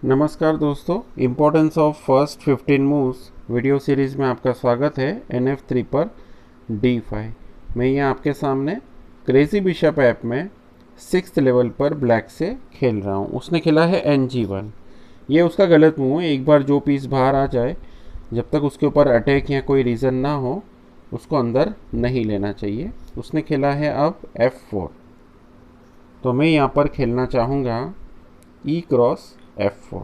नमस्कार दोस्तों, importance of first 15 moves video series में आपका स्वागत है। NF3 पर D5 मैं यहाँ आपके सामने क्रेजी बिशप ऐप में 6th लेवल पर ब्लैक से खेल रहा हूँ। उसने खेला है NG1। ये उसका गलत मूव है। एक बार जो पीस बाहर आ जाए, जब तक उसके ऊपर अटैक या कोई रीज़न ना हो, उसको अंदर नहीं लेना चाहिए। उसने खेला है अब F4, तो मैं यहाँ पर खेलना चाहूँगा E क्रॉस F4।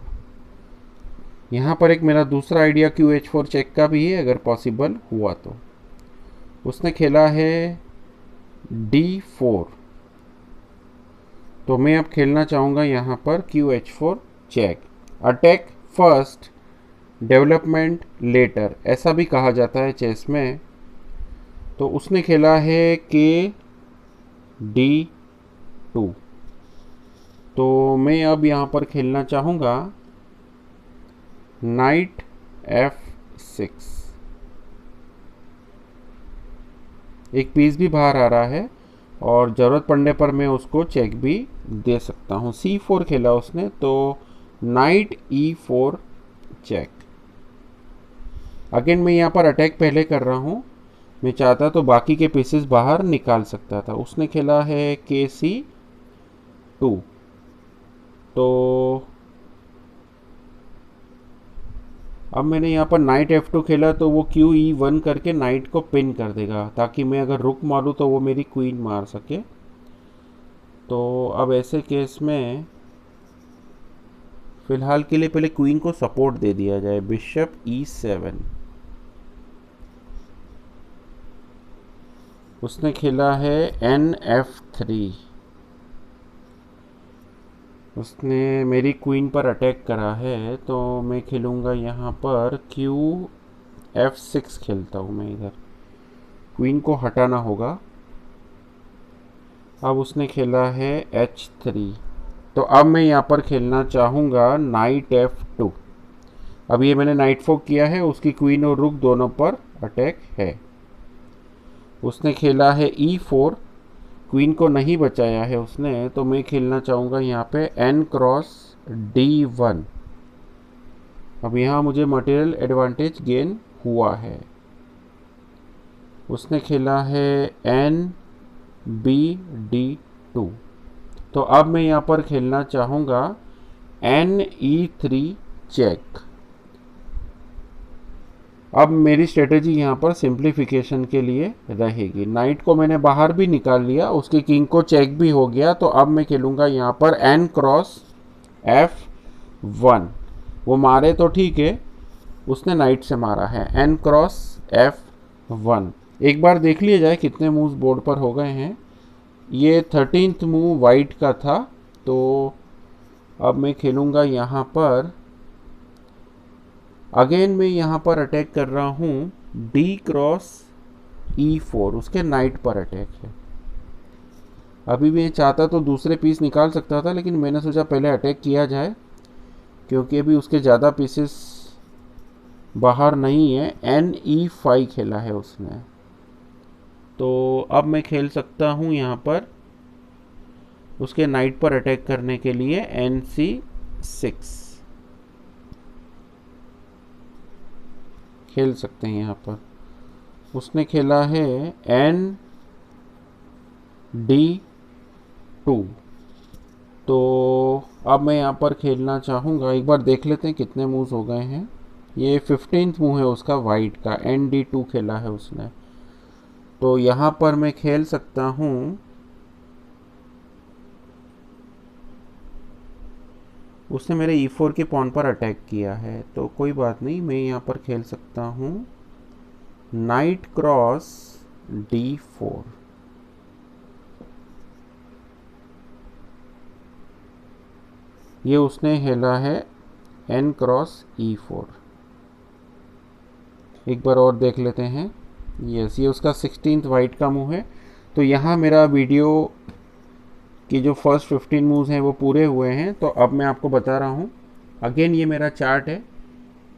यहाँ पर एक मेरा दूसरा आइडिया QH4 चेक का भी है, अगर पॉसिबल हुआ तो। उसने खेला है D4, तो मैं अब खेलना चाहूँगा यहाँ पर QH4 check. Attack first, development later, ऐसा भी कहा जाता है चेस में। तो उसने खेला है KD2, तो मैं अब यहाँ पर खेलना चाहूँगा नाइट F6। एक पीस भी बाहर आ रहा है और ज़रूरत पड़ने पर मैं उसको चेक भी दे सकता हूँ। C4 खेला उसने, तो नाइट E4 चेक। अगेन मैं यहाँ पर अटैक पहले कर रहा हूँ। मैं चाहता तो बाकी के पीसेस बाहर निकाल सकता था। उसने खेला है KC2, तो अब मैंने यहाँ पर नाइट F2 खेला, तो वो QE1 करके नाइट को पिन कर देगा, ताकि मैं अगर रुक मारूँ तो वो मेरी क्वीन मार सके। तो अब ऐसे केस में फ़िलहाल के लिए पहले क्वीन को सपोर्ट दे दिया जाए। Bishop E7। उसने खेला है NF3। उसने मेरी क्वीन पर अटैक करा है, तो मैं खेलूँगा यहाँ पर QF6 खेलता हूँ। मैं इधर क्वीन को हटाना होगा। अब उसने खेला है H3, तो अब मैं यहाँ पर खेलना चाहूँगा नाइट F2। अब ये मैंने नाइट फोक किया है, उसकी क्वीन और रुक दोनों पर अटैक है। उसने खेला है E4, क्वीन को नहीं बचाया है उसने, तो मैं खेलना चाहूँगा यहाँ पे N क्रॉस D1। अब यहाँ मुझे मटेरियल एडवांटेज गेन हुआ है। उसने खेला है NBD2, तो अब मैं यहाँ पर खेलना चाहूँगा NE3 चेक। अब मेरी स्ट्रेटेजी यहाँ पर सिंप्लीफिकेशन के लिए रहेगी। नाइट को मैंने बाहर भी निकाल लिया, उसकी किंग को चेक भी हो गया, तो अब मैं खेलूँगा यहाँ पर N क्रॉस F1। वो मारे तो ठीक है, उसने नाइट से मारा है। N cross F1। एक बार देख लिया जाए कितने मूव्स बोर्ड पर हो गए हैं। ये 13th मूव वाइट का था, तो अब मैं खेलूँगा यहाँ पर अगेन मैं यहाँ पर अटैक कर रहा हूँ D क्रॉस E4। उसके नाइट पर अटैक है। अभी मैं चाहता तो दूसरे पीस निकाल सकता था, लेकिन मैंने सोचा पहले अटैक किया जाए, क्योंकि अभी उसके ज़्यादा पीसेस बाहर नहीं है। NE5 खेला है उसने, तो अब मैं खेल सकता हूँ यहाँ पर उसके नाइट पर अटैक करने के लिए NC6 खेल सकते हैं यहाँ पर। उसने खेला है ND2, तो अब मैं यहाँ पर खेलना चाहूँगा। एक बार देख लेते हैं कितने मूव्स हो गए हैं। ये 15th मूव है उसका वाइट का। ND2 खेला है उसने, तो यहाँ पर मैं खेल सकता हूँ उसने मेरे E4 के पॉन पर अटैक किया है, तो कोई बात नहीं, मैं यहाँ पर खेल सकता हूँ नाइट क्रॉस D4। ये उसने खेला है N क्रॉस E4। एक बार और देख लेते हैं। यस, ये उसका 16th वाइट का मूव है। तो यहाँ मेरा वीडियो कि जो फर्स्ट 15 मूव्स हैं वो पूरे हुए हैं। तो अब मैं आपको बता रहा हूँ, अगेन ये मेरा चार्ट है,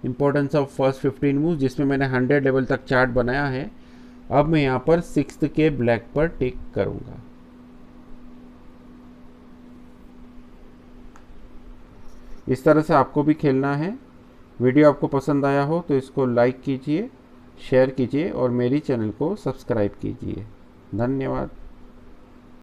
इम्पोर्टेंस ऑफ फर्स्ट 15 मूव्स, जिसमें मैंने 100 लेवल तक चार्ट बनाया है। अब मैं यहाँ पर 6th के ब्लैक पर टिक करूँगा। इस तरह से आपको भी खेलना है। वीडियो आपको पसंद आया हो तो इसको लाइक कीजिए, शेयर कीजिए और मेरी चैनल को सब्सक्राइब कीजिए। धन्यवाद।